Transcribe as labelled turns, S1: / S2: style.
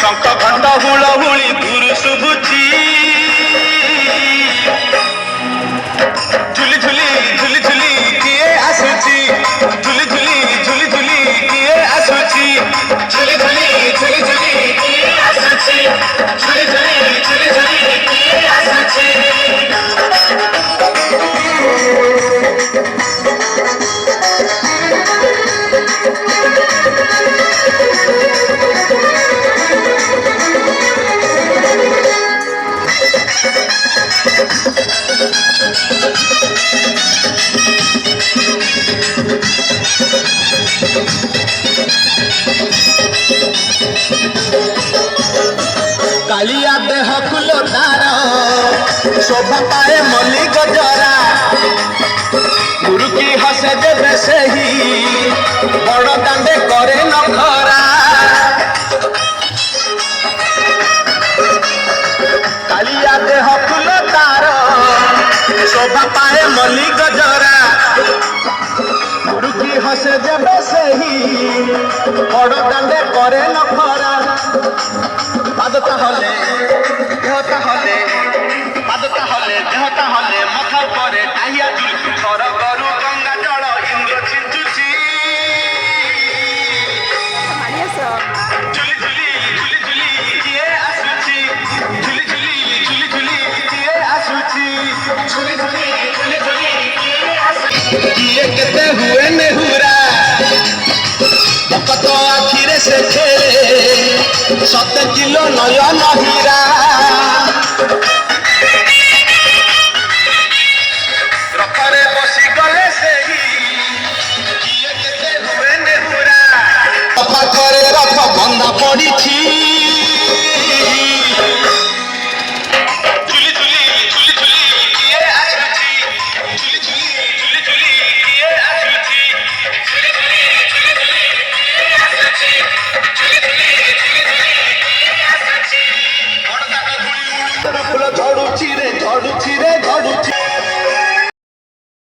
S1: शंख घंट हुलहुली दूर शुभुची झुली झुली झुली झुली किए आसुची झुली झुली झुली झुली किए आसुची झुली झुली झुली झुली किए आसुची झुली झुली झुली झुली किए आसुची कालिया देह कुलो तार शोभा पाए मल्ली गजरा गुरु की हसे देवे से ही बड़ दांडे करे नखरा कालिया देह कुलो तार शोभा पाए मल्ली गजरा गुरु की हसे देवे से ही बड़ दांडे करे नखरा पादता हले देहता हले पादता हले देहता हले मथा परे टाहिया जुलुकी घर करू गंगा जल इंद्र छिंचुची झुली झुली झुली झुली किए आसुची झुली झुली झुली झुली किए आसुची झुली झुली झुली झुली किए आसुची किए केते हुए नेहुरा भक्त आखिरे से खेले 7 किलो नयन हीरा रखरे बसी गले से ही किए केते हुए नेहुरा पाखरे रथ बंदा पड़ी